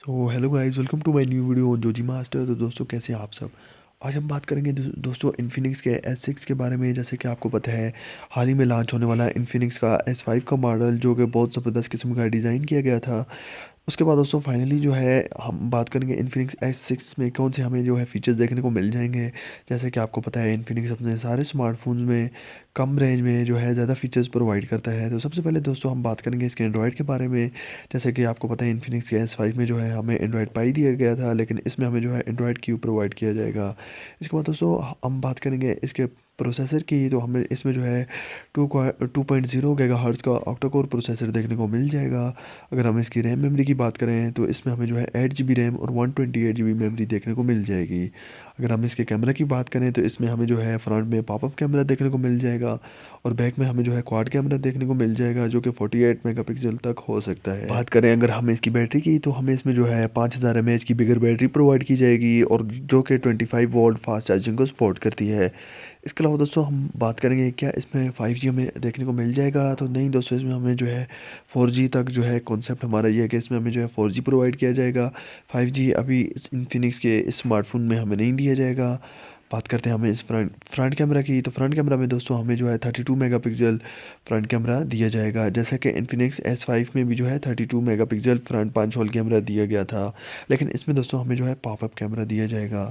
So hello guys, welcome to my new video on Joji master. तो दोस्तों कैसे हैं आप सब। आज हम बात करेंगे दोस्तों इन्फिनिक्स के S6 के बारे में। जैसे कि आपको पता है, हाल ही में लॉन्च होने वाला इन्फिनिक्स का S5 का मॉडल, जो कि बहुत ज़बरदस्त किस्म का डिज़ाइन किया गया था। उसके बाद दोस्तों फाइनली जो है हम बात करेंगे इन्फिनिक्स S6 में कौन से हमें जो है फीचर्स देखने को मिल जाएंगे। जैसे कि आपको पता है, इन्फिनिक्स अपने सारे स्मार्टफोन्स में कम रेंज में जो है ज़्यादा फीचर्स प्रोवाइड करता है। तो सबसे पहले दोस्तों हम बात करेंगे इसके एंड्रॉयड के बारे में। जैसे कि आपको पता है, इन्फिनिक्स के S5 में जो है हमें एंड्रॉयड पाई दिया गया था, लेकिन इसमें हमें जो है एंड्रॉयड क्यू प्रोवाइड किया जाएगा। इसके बाद दोस्तों हम बात करेंगे इसके प्रोसेसर की। तो हमें इसमें जो है 2.0 गीगाहर्ट्ज़ का ऑक्टा कोर प्रोसेसर देखने को मिल जाएगा। अगर हम इसकी रैम मेमोरी की बात करें तो इसमें हमें जो है 8 GB रैम और 128 GB मेमोरी देखने को मिल जाएगी। अगर हम इसके कैमरा की बात करें तो इसमें हमें जो है फ्रंट में पॉपअप कैमरा देखने को मिल जाएगा और बैक में हमें जो है क्वाड कैमरा देखने को मिल जाएगा, जो कि 48 मेगापिक्सल तक हो सकता है। बात करें अगर हम इसकी बैटरी की, तो हमें इसमें जो है 5000 mAh की बिगर बैटरी प्रोवाइड की जाएगी, और जो कि 25 वोल्ट फास्ट चार्जिंग को सपोर्ट करती है। इसके अलावा दोस्तों हम बात करेंगे क्या इसमें 5G हमें देखने को मिल जाएगा। तो नहीं दोस्तों, इसमें हमें जो है 4G तक जो है कॉन्सेप्ट हमारा ये है कि इसमें हमें जो है 4G प्रोवाइड किया जाएगा। 5G अभी इन्फिनिक्स के इस स्मार्टफोन में हमें नहीं दिया जाएगा। बात करते हैं हमें इस फ्रंट कैमरा की। तो फ्रंट कैमरा में दोस्तों हमें जो है 32 मेगापिक्सल फ्रंट कैमरा दिया जाएगा। जैसे कि इन्फिनिक्स S5 में भी जो है 32 megapixel front punch hole camera दिया गया था, लेकिन इसमें दोस्तों हमें जो है पॉपअप कैमरा दिया जाएगा।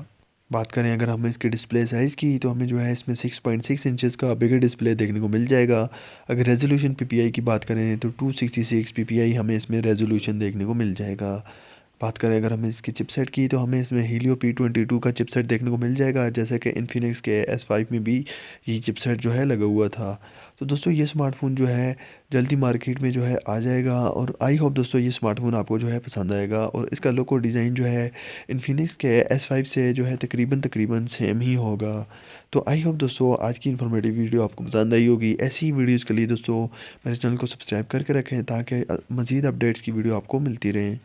बात करें अगर हम इसके डिस्प्ले साइज़ की, तो हमें जो है इसमें 6.6 इंचज़ का बिगर डिस्प्ले देखने को मिल जाएगा। अगर रेजोल्यूशन PPI की बात करें तो 266 PPI हमें इसमें रेजोल्यूशन देखने को मिल जाएगा। बात करें अगर हम इसकी चिपसेट की, तो हमें इसमें हीलियो P22 का चिपसेट देखने को मिल जाएगा, जैसे कि इन्फिनिक्स के S5 में भी ये चिपसेट जो है लगा हुआ था। तो दोस्तों ये स्मार्टफ़ोन जो है जल्दी मार्केट में जो है आ जाएगा, और आई होप दोस्तों ये स्मार्टफ़ोन आपको जो है पसंद आएगा। और इसका लुक और डिज़ाइन जो है इन्फिनिक्स के S5 से जो है तकरीबन तकरीबन सेम ही होगा। तो आई होप दोस्तों आज की इन्फॉर्मेटिव वीडियो आपको पसंद आई होगी। ऐसी ही वीडियोज़ के लिए दोस्तों मेरे चैनल को सब्सक्राइब करके रखें, ताकि मज़ीद अपडेट्स की वीडियो आपको मिलती रहें।